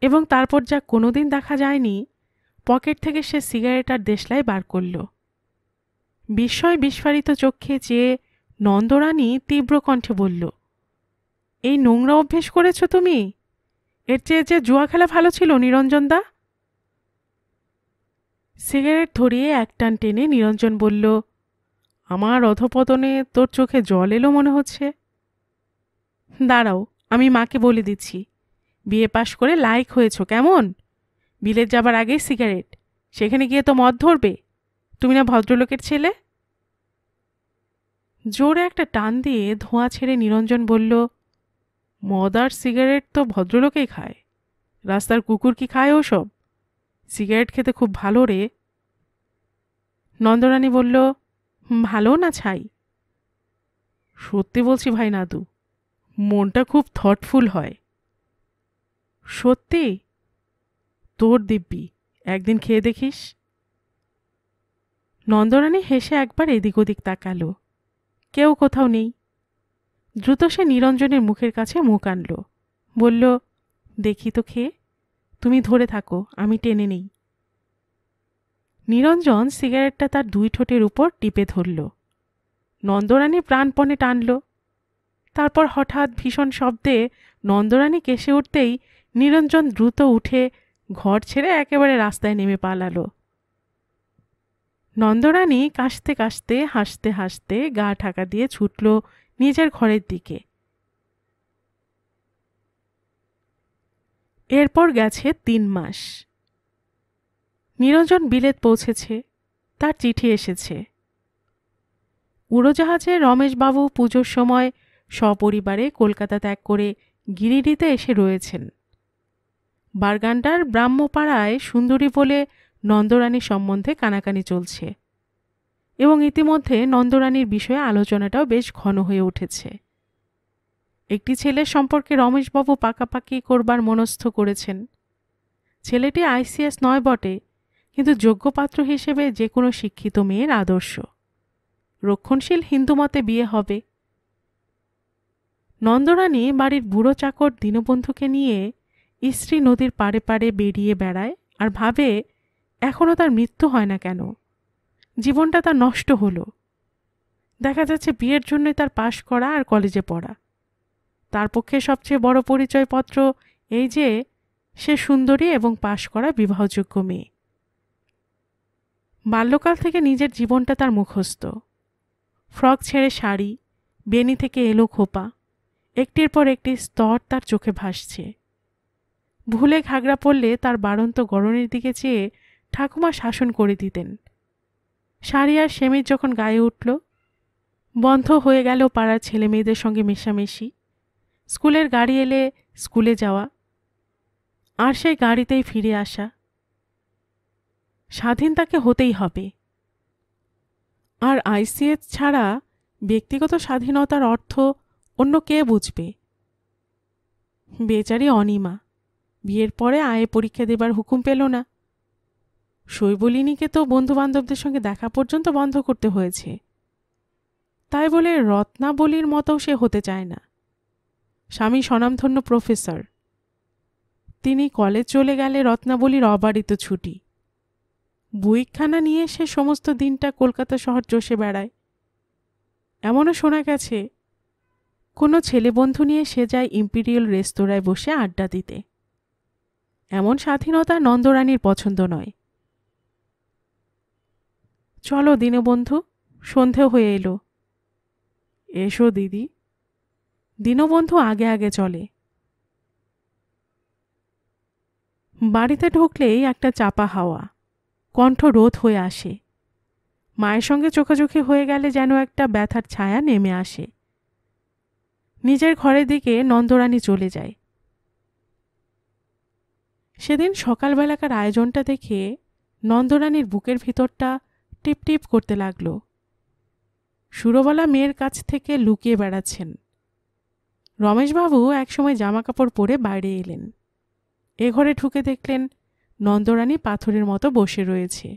এবং তারপর যা কোনোদিন দেখা যায়নি, পকেট থেকে সে সিগারেট আর দেশলাই বার করল। বিস্ময় বিস্ফারিত চোখে চেয়ে নন্দরানী তীব্র কণ্ঠে বলল, এই নোংরা অভ্যেস করেছ তুমি? এর চেয়ে যে জুয়া খেলা ভালো ছিল নিরঞ্জনদা। সিগারেট ধরিয়ে এক টান টেনে নিরঞ্জন বলল, আমার অধপতনে তোর চোখে জল এলো মনে হচ্ছে। দাঁড়াও, আমি মাকে বলে দিচ্ছি, বিয়ে পাশ করে লায়ক হয়েছ, কেমন? বিলেত যাবার আগেই সিগারেট, সেখানে গিয়ে তো মদ ধরবে। তুমি না ভদ্রলোকের ছেলে? জোরে একটা টান দিয়ে ধোঁয়া ছেড়ে নিরঞ্জন বলল, মদ আর সিগারেট তো ভদ্রলোকেই খায়, রাস্তার কুকুর কি খায় ওসব? সিগারেট খেতে খুব ভালো রে। নন্দরানী বলল, ভালো না ছাই? সত্যি বলছি ভাই নাদু, মনটা খুব থটফুল হয়। সত্যি? তোর দিব্যি, একদিন খেয়ে দেখিস। নন্দরানী হেসে একবার এদিক ওদিক তাকালো, কেউ কোথাও নেই। দ্রুত সে নিরঞ্জনের মুখের কাছে মুখ আনল, বলল, দেখি তো খেয়ে, তুমি ধরে থাকো, আমি টেনে নেই। নিরঞ্জন সিগারেটটা তার দুই ঠোঁটের উপর টিপে ধরল। নন্দরানী প্রাণপণে টানল। তারপর হঠাৎ ভীষণ শব্দে নন্দরানী কেসে উঠতেই নিরঞ্জন দ্রুত উঠে ঘর ছেড়ে একেবারে রাস্তায় নেমে পালালো। নন্দরানী কাশতে কাশতে হাসতে হাসতে গা ঢাকা দিয়ে ছুটল নিজের ঘরের দিকে। এরপর গেছে 3 মাস। নিরঞ্জন বিলেত পৌঁছেছে, তার চিঠি এসেছে। উড়োজাহাজে রমেশবাবু পুজোর সময় সপরিবারে কলকাতা ত্যাগ করে গিরিডিতে এসে রয়েছেন। বারগান্ডার ব্রাহ্মপাড়ায় সুন্দরী বলে নন্দরানী সম্বন্ধে কানাকানি চলছে এবং ইতিমধ্যে নন্দরানীর বিষয়ে আলোচনাটাও বেশ ঘন হয়ে উঠেছে। একটি ছেলের সম্পর্কে রমেশবাবু পাকাপাকি করবার মনস্থ করেছেন। ছেলেটি আইসিএস নয় বটে, কিন্তু যোগ্যপাত্র হিসেবে যে কোনো শিক্ষিত মেয়ের আদর্শ। রক্ষণশীল হিন্দুমতে বিয়ে হবে। নন্দরানী বাড়ির বুড়ো চাকর দীনবন্ধুকে নিয়ে স্ত্রী নদীর পাড়ে পাড়ে বেরিয়ে বেড়ায় আর ভাবে এখনও তার মৃত্যু হয় না কেন, জীবনটা তার নষ্ট হলো। দেখা যাচ্ছে বিয়ের জন্যই তার পাশ করা আর কলেজে পড়া। তার পক্ষে সবচেয়ে বড় পরিচয়পত্র এই যে সে সুন্দরী এবং পাশ করা বিবাহযোগ্য মেয়ে। বাল্যকাল থেকে নিজের জীবনটা তার মুখস্থ। ফ্রক ছেড়ে শাড়ি, বেনি থেকে এলো খোপা, একটির পর একটি স্তর তার চোখে ভাসছে। ভুলে ঘাগরা পড়লে তার বাড়ন্ত গড়নের দিকে চেয়ে ঠাকুমা শাসন করে দিতেন। শাড়ি আর সেমিজ যখন গায়ে উঠল, বন্ধ হয়ে গেল পাড়ার ছেলে মেয়েদের সঙ্গে মেশামেশি। স্কুলের গাড়ি এলে স্কুলে যাওয়া, আর সেই গাড়িতেই ফিরে আসা। স্বাধীন তাকে হতেই হবে। আর আইসিএস ছাড়া ব্যক্তিগত স্বাধীনতার অর্থ অন্য কে বুঝবে? বেচারি অনিমা বিয়ের পরে আয়ে পরীক্ষা দেবার হুকুম পেল না। শৈবলিনীকে তো বন্ধুবান্ধবদের সঙ্গে দেখা পর্যন্ত বন্ধ করতে হয়েছে। তাই বলে রত্নাবলীর মতো সে হতে চায় না। স্বামী স্বনামধন্য প্রফেসর, তিনি কলেজ চলে গেলে রত্নাবলীর অবারিত ছুটি। বইখানা নিয়ে সে সমস্ত দিনটা কলকাতা শহর চষে বেড়ায়। এমনও শোনা গেছে কোনো ছেলে বন্ধু নিয়ে সে যায় ইম্পিরিয়াল রেস্তোরাঁয় বসে আড্ডা দিতে। এমন স্বাধীনতা নন্দরানীর পছন্দ নয়। চলো দীনবন্ধু, সন্ধে হয়ে এলো। এসো দিদি। দীনবন্ধু আগে আগে চলে। বাড়িতে ঢুকলেই একটা চাপা হাওয়া, কণ্ঠ রোধ হয়ে আসে। মায়ের সঙ্গে চোখাচোখি হয়ে গেলে যেন একটা ব্যথার ছায়া নেমে আসে। নিজের ঘরের দিকে নন্দরানী চলে যায়। সেদিন সকালবেলাকার আয়োজনটা দেখে নন্দরানীর বুকের ভিতরটা টিপ টিপ করতে লাগল। সুরবালা মেয়ের কাছ থেকে লুকিয়ে বেড়াচ্ছেন। রমেশবাবু একসময় জামাকাপড় পরে বাইরে এলেন। এ ঘরে ঢুকে দেখলেন নন্দরানী পাথরের মতো বসে রয়েছে।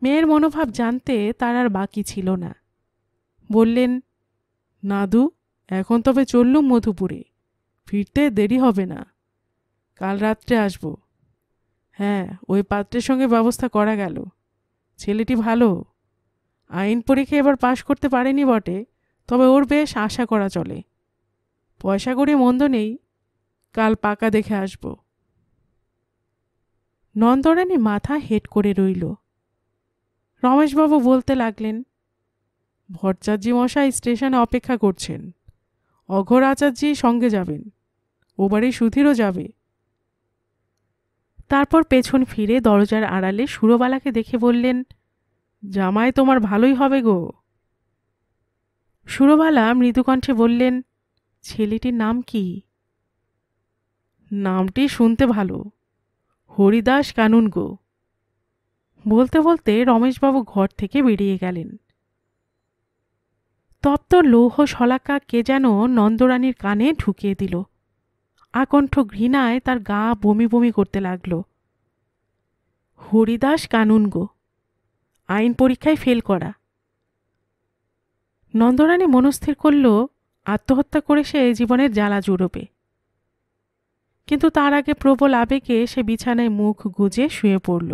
মেয়ের মনোভাব জানতে তার আর বাকি ছিল না। বললেন, নাদু, এখন তবে চললুম মধুপুরে, ফিরতে দেরি হবে না। কাল রাত্রে আসব। হ্যাঁ, ওই পাত্রের সঙ্গে ব্যবস্থা করা গেল। ছেলেটি ভালো। আইন পরীক্ষা এবার পাশ করতে পারেনি বটে, তবে ওর বেশ আশা করা চলে। পয়সা কড়ি মন্দ নেই, কাল পাকা দেখে আসব। নন্দরানী মাথা হেট করে রইল। রমেশবাবু বলতে লাগলেন, ভট্টাচার্য মশাই স্টেশনে অপেক্ষা করছেন। অঘোর আচার্যি সঙ্গে যাবেন, ও বাড়ি সুধীরও যাবে। তারপর পেছন ফিরে দরজার আড়ালে সুরবালাকে দেখে বললেন, জামাই তোমার ভালোই হবে গো। সুরবালা মৃদুকণ্ঠে বললেন, ছেলেটির নাম কি? নামটি শুনতে ভালো, হরিদাস কানুন গো। বলতে বলতে রমেশবাবু ঘর থেকে বেরিয়ে গেলেন। তপ্ত লৌহ শলাকা কে যেন নন্দরানীর কানে ঢুকিয়ে দিল। আকণ্ঠ ঘৃণায় তার গা বমি বমি করতে লাগল। হরিদাস কানুন গো, আইন পরীক্ষায় ফেল করা। নন্দরানী মনস্থির করল আত্মহত্যা করে সে জীবনের জ্বালা জুড়বে। কিন্তু তার আগে প্রবল আবেগে সে বিছানায় মুখ গুজে শুয়ে পড়ল।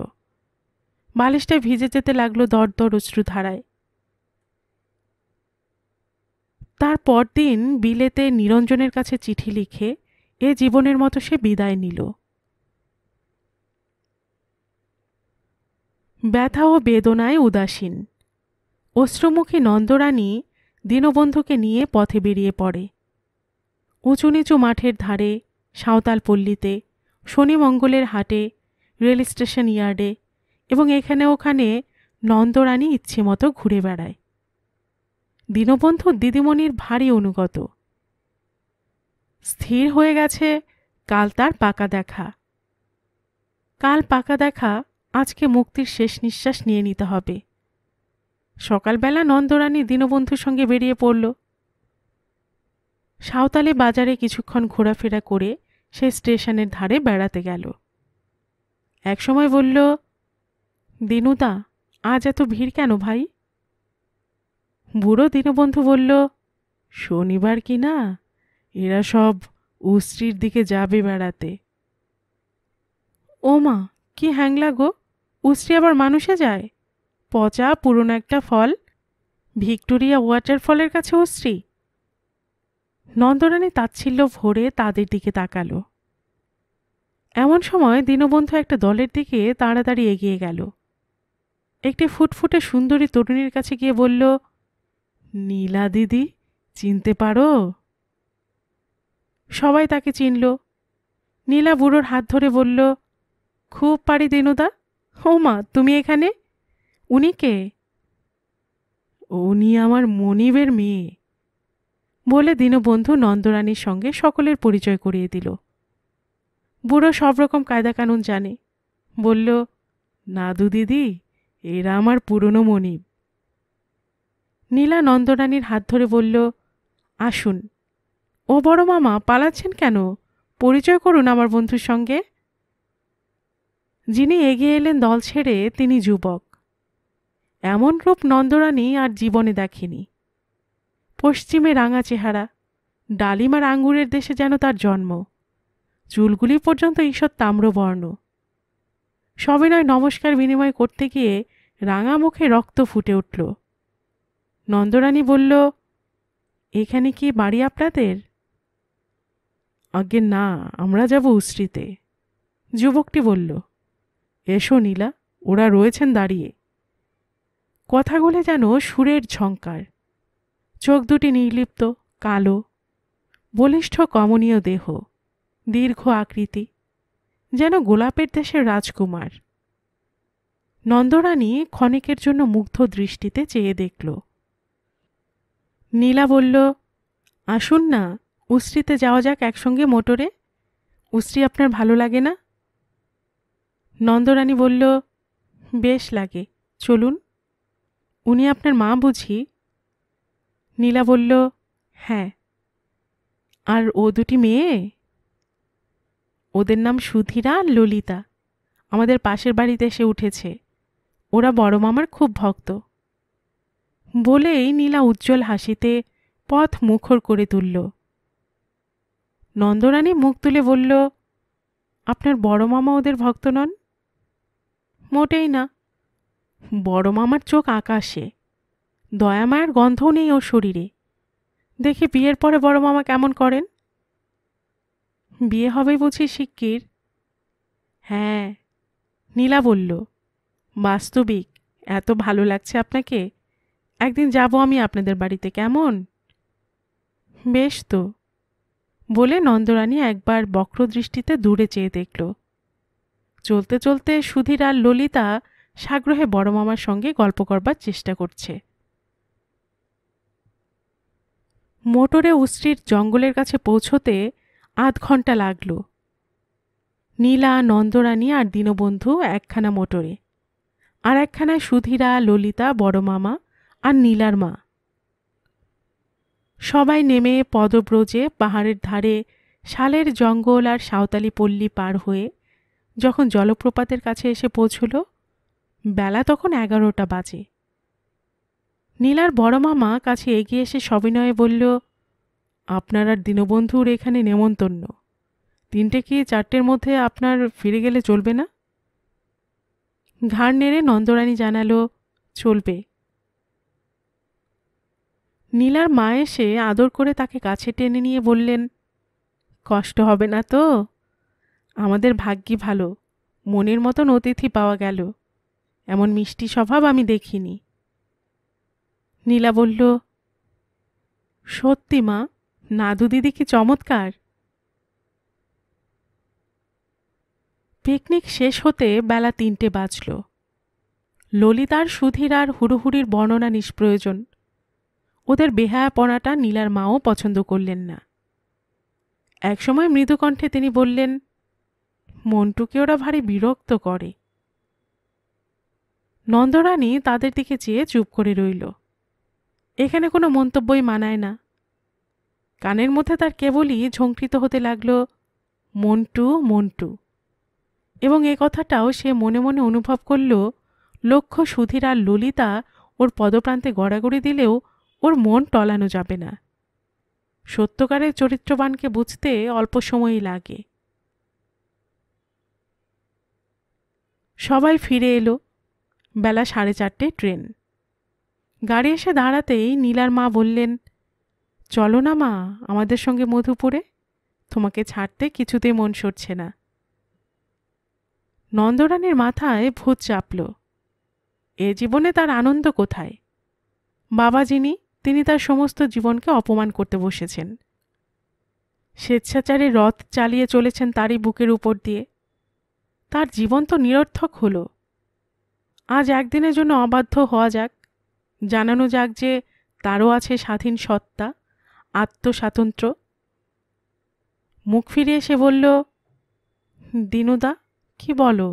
বালিশটা ভিজে যেতে লাগলো দরদর অশ্রুধারায়। তার পরদিন বিলেতে নিরঞ্জনের কাছে চিঠি লিখে এ জীবনের মতো সে বিদায় নিল। ব্যথা ও বেদনায় উদাসীন অশ্রুমুখী নন্দরানী দীনবন্ধুকে নিয়ে পথে বেরিয়ে পড়ে। উঁচু নিচু মাঠের ধারে, সাঁওতাল পল্লীতে, শনিমঙ্গলের হাটে, রেল স্টেশন ইয়ার্ডে এবং এখানে ওখানে নন্দরানী ইচ্ছে মতো ঘুরে বেড়ায়। দীনবন্ধু দিদিমণির ভারী অনুগত। স্থির হয়ে গেছে কাল তার পাকা দেখা। কাল পাকা দেখা, আজকে মুক্তির শেষ নিঃশ্বাস নিয়ে নিতে হবে। সকালবেলা নন্দরানী দীনবন্ধুর সঙ্গে বেরিয়ে পড়ল। সাঁওতালে বাজারে কিছুক্ষণ ঘোরাফেরা করে সে স্টেশনের ধারে বেড়াতে গেল। একসময় বলল, দিনুদা, আজ এত ভিড় কেন ভাই? বুড়ো দীনবন্ধু বলল, শনিবার কি না, এরা সব উস্ত্রির দিকে যাবে বেড়াতে। ও মা, কি হ্যাংলা গো! উস্ত্রি আবার মানুষে যায়? পচা পুরনো একটা ফল, ভিক্টোরিয়া ওয়াটারফলের কাছে উস্ত্রি। নন্দরানী তাচ্ছিল্য ভরে তাদের দিকে তাকালো। এমন সময় দীনবন্ধু একটা দলের দিকে তাড়াতাড়ি এগিয়ে গেল। একটি ফুটফুটে সুন্দরী তরুণীর কাছে গিয়ে বলল, নীলা দিদি, চিনতে পারো? সবাই তাকে চিনল। নীলা বুড়োর হাত ধরে বলল, খুব পারি দিনুদা। ও মা, তুমি এখানে? উনি কে? উনি আমার মনিবের মেয়ে, বলে দীনবন্ধু নন্দরানীর সঙ্গে সকলের পরিচয় করিয়ে দিল। বুড়ো সব রকম কায়দা কানুন জানে। বলল, নাদু দিদি, এরা আমার পুরনো মনিব। নীলা নন্দরানীর হাত ধরে বলল, আসুন। ও বড় মামা, পালাচ্ছেন কেন? পরিচয় করুন আমার বন্ধুর সঙ্গে। যিনি এগিয়ে এলেন দল ছেড়ে, তিনি যুবক। এমন রূপ নন্দরানী আর জীবনে দেখেনি। পশ্চিমে রাঙা চেহারা, ডালিম আর আঙ্গুরের দেশে যেন তার জন্ম। চুলগুলি পর্যন্ত ঈষৎ তাম্রবর্ণ। সবিনয় নমস্কার বিনিময় করতে গিয়ে রাঙা মুখে রক্ত ফুটে উঠল। নন্দরানী বলল, এখানে কি বাড়ি আপনাদের? আজ্ঞে না, আমরা যাব উস্ত্রিতে। যুবকটি বলল, এসো নীলা, ওরা রয়েছেন দাঁড়িয়ে। কথাগুলো যেন সুরের ঝঙ্কার। চোখ দুটি নির্লিপ্ত, কালো, বলিষ্ঠ কমনীয় দেহ, দীর্ঘ আকৃতি, যেন গোলাপের দেশের রাজকুমার। নন্দরানী ক্ষণিকের জন্য মুগ্ধ দৃষ্টিতে চেয়ে দেখল। নীলা বলল, আসুন না, উস্ত্রিতে যাওয়া যাক একসঙ্গে মোটরে। উস্ত্রি আপনার ভালো লাগে না? নন্দরানী বলল, বেশ লাগে, চলুন। উনি আপনার মা বুঝি? নীলা বলল, হ্যাঁ। আর ও দুটি মেয়ে? ওদের নাম সুধীরা আর ললিতা। আমাদের পাশের বাড়িতে এসে উঠেছে। ওরা বড় মামার খুব ভক্ত। বলেই নীলা উজ্জ্বল হাসিতে পথ মুখর করে তুলল। নন্দরানী মুখ তুলে বলল, আপনার বড় মামা ওদের ভক্ত নন? মোটেই না। বড় মামার চোখ আকাশে, দয়ামায়ার গন্ধও নেই ওর শরীরে। দেখি বিয়ের পরে বড় মামা কেমন করেন। বিয়ে হবে বুঝি শিগগির? হ্যাঁ। নীলা বলল, বাস্তবিক এত ভালো লাগছে আপনাকে, একদিন যাব আমি আপনাদের বাড়িতে, কেমন? বেশ তো, বলে নন্দরানী একবার বক্রদৃষ্টিতে দূরে চেয়ে দেখল। চলতে চলতে সুধীর আর ললিতা সাগ্রহে বড় মামার সঙ্গে গল্প করবার চেষ্টা করছে। মোটরে উস্ত্রির জঙ্গলের কাছে পৌঁছতে আধ ঘন্টা লাগল। নীলা, নন্দরানী আর দীনবন্ধু একখানা মোটরে, আর একখানায় সুধীরা, ললিতা, বড় মামা আর নীলার মা। সবাই নেমে পদব্রজে পাহাড়ের ধারে শালের জঙ্গল আর সাঁওতালি পল্লী পার হয়ে যখন জলপ্রপাতের কাছে এসে পৌঁছল, বেলা তখন 11টা বাজে। নীলার বড় মামা কাছে এগিয়ে এসে সবিনয়ে বলল, আপনার আর দীনবন্ধুর এখানে নেমন্তন্ন। 3টে কি 4টের মধ্যে আপনার ফিরে গেলে চলবে না? ঘাড় নেড়ে নন্দরানী জানালো, চলবে। নীলার মা এসে আদর করে তাকে কাছে টেনে নিয়ে বললেন, কষ্ট হবে না তো? আমাদের ভাগ্যি ভালো, মনের মতন অতিথি পাওয়া গেল। এমন মিষ্টি স্বভাব আমি দেখিনি। নীলা বলল, সত্যি মা, নাদু দিদি কি চমৎকার। পিকনিক শেষ হতে বেলা 3টে বাজল। ললিতার, সুধীরার হুড়োহুড়ির বর্ণনা নিষ্প্রয়োজন। ওদের বেহায়াপনাটা নীলার মাও পছন্দ করলেন না। একসময় মৃদুকণ্ঠে তিনি বললেন, মন্টুকে ওরা ভারী বিরক্ত করে। নন্দরানী তাদের দিকে চেয়ে চুপ করে রইল। এখানে কোনো মন্তব্যই মানায় না। কানের মধ্যে তার কেবলই ঝঙ্কৃত হতে লাগল, মন্টু মন্টু। এবং এ কথাটাও সে মনে মনে অনুভব করল। লক্ষ্য সুধীর আর ললিতা ওর পদপ্রান্তে গড়াগড়ি দিলেও ওর মন টলানো যাবে না। সত্যকারের চরিত্রবানকে বুঝতে অল্প সময়ই লাগে। সবাই ফিরে এলো। বেলা 4:30 ট্রেন। গাড়ি এসে দাঁড়াতেই নীলার মা বললেন, চলো না মা আমাদের সঙ্গে মধুপুরে, তোমাকে ছাড়তে কিছুতেই মন সরছে না। নন্দরানীর মাথায় ভূত চাপল। এ জীবনে তার আনন্দ কোথায়? বাবা যিনি, তিনি তার সমস্ত জীবনকে অপমান করতে বসেছেন। স্বেচ্ছাচারী রথ চালিয়ে চলেছেন তারই বুকের উপর দিয়ে। তার জীবন তো নিরর্থক হল। আজ একদিনের জন্য অবাধ্য হওয়া যাক, জানানো যাক যে তারও আছে স্বাধীন সত্তা, আত্মস্বাতন্ত্র্য। মুখ ফিরিয়ে সে বলল, দিনুদা, কি বলো?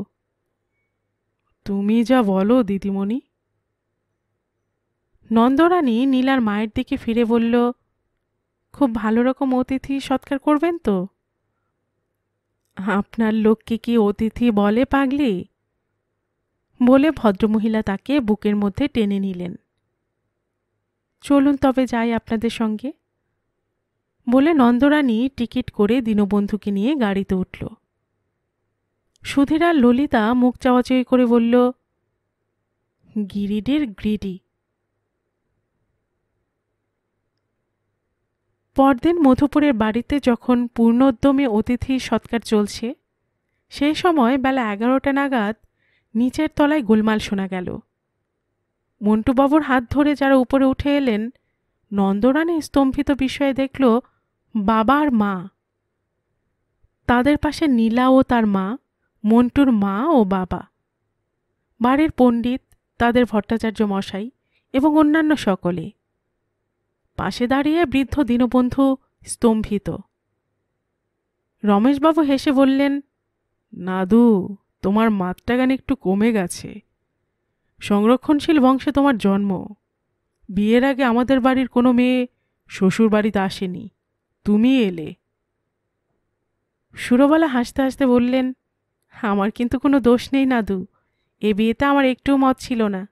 তুমি যা বলো দিদিমণি। নন্দরানী নীলার মায়ের দিকে ফিরে বলল, খুব ভালো রকম অতিথি সৎকার করবেন তো? আপনার লোককে কি অতিথি বলে পাগলি? বলে ভদ্রমহিলা তাকে বুকের মধ্যে টেনে নিলেন। চলুন তবে যাই আপনাদের সঙ্গে, বলে নন্দরানী টিকিট করে দীনবন্ধুকে নিয়ে গাড়িতে উঠল। সুধীর আর ললিতা মুখ চাওয়াচাই করে বলল, গিরিডির গ্রিডি। পরদিন মধুপুরের বাড়িতে যখন পূর্ণোদ্যমে অতিথি সৎকার চলছে, সেই সময় বেলা 11টা নাগাদ নিচের তলায় গোলমাল শোনা গেল। মন্টুবাবুর হাত ধরে যারা উপরে উঠে এলেন, নন্দরানী স্তম্ভিত বিষয়ে দেখল বাবা আর মা। তাদের পাশে নীলা ও তার মা, মন্টুর মা ও বাবা, বাড়ির পণ্ডিত, তাদের ভট্টাচার্য মশাই এবং অন্যান্য সকলে। পাশে দাঁড়িয়ে বৃদ্ধ দীনবন্ধু স্তম্ভিত। রমেশবাবু হেসে বললেন, নাদু, তোমার মাত্রাগান একটু কমে গেছে। সংরক্ষণশীল বংশে তোমার জন্ম। বিয়ের আগে আমাদের বাড়ির কোনো মেয়ে শ্বশুর বাড়িতে আসেনি, তুমি এলে। সুরবালা হাসতে হাসতে বললেন, আমার কিন্তু কোনো দোষ নেই নাদু, এ বিয়েতে আমার একটুও মত ছিল না।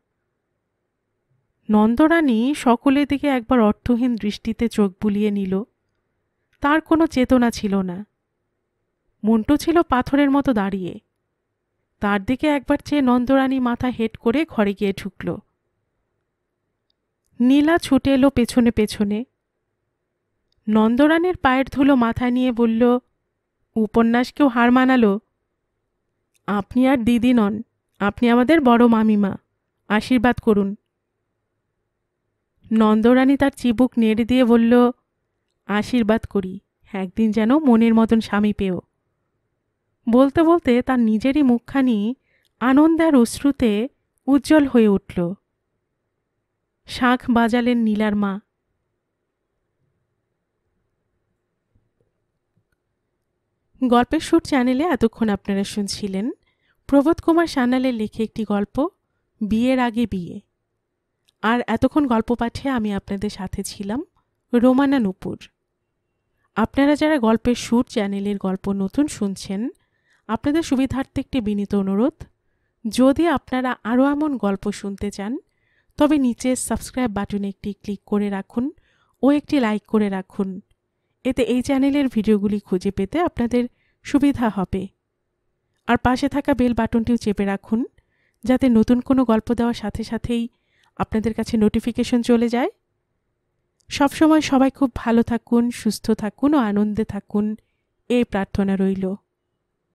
নন্দরানী সকলের দিকে একবার অর্থহীন দৃষ্টিতে চোখ বুলিয়ে নিল। তার কোনো চেতনা ছিল না। মন্টু ছিল পাথরের মতো দাঁড়িয়ে। তার দিকে একবার চেয়ে নন্দরানী মাথা হেট করে ঘরে গিয়ে ঢুকল। নীলা ছুটে এলো পেছনে পেছনে। নন্দরানীর পায়ের ধুলো মাথায় নিয়ে বলল, উপন্যাসকেও হার মানালো। আপনি আর দিদি নন, আপনি আমাদের বড় মামিমা, আশীর্বাদ করুন। নন্দরানী তার চিবুক নেড়ে দিয়ে বলল, আশীর্বাদ করি, একদিন যেন মনের মতন স্বামী পেও। বলতে বলতে তার নিজেরই মুখখানি আনন্দ আর অশ্রুতে উজ্জ্বল হয়ে উঠল। শাঁখ বাজালেন নীলার মা। গল্পের সুর চ্যানেলে এতক্ষণ আপনারা শুনছিলেন প্রবোধ কুমার সান্যালের লেখে একটি গল্প, বিয়ের আগে বিয়ে। আর এতক্ষণ গল্প পাঠে আমি আপনাদের সাথে ছিলাম রোমানা নুপুর। আপনারা যারা গল্পের সুর চ্যানেলের গল্প নতুন শুনছেন, আপনাদের সুবিধার্থে একটি বিনীত অনুরোধ, যদি আপনারা আরও এমন গল্প শুনতে চান তবে নিচে সাবস্ক্রাইব বাটনে একটি ক্লিক করে রাখুন ও একটি লাইক করে রাখুন। এতে এই চ্যানেলের ভিডিওগুলি খুঁজে পেতে আপনাদের সুবিধা হবে। আর পাশে থাকা বেল বাটনটিও চেপে রাখুন, যাতে নতুন কোনো গল্প দেওয়ার সাথে সাথেই আপনাদের কাছে নোটিফিকেশন চলে যায়। সবসময় সবাই খুব ভালো থাকুন, সুস্থ থাকুন ও আনন্দে থাকুন, এই প্রার্থনা রইল।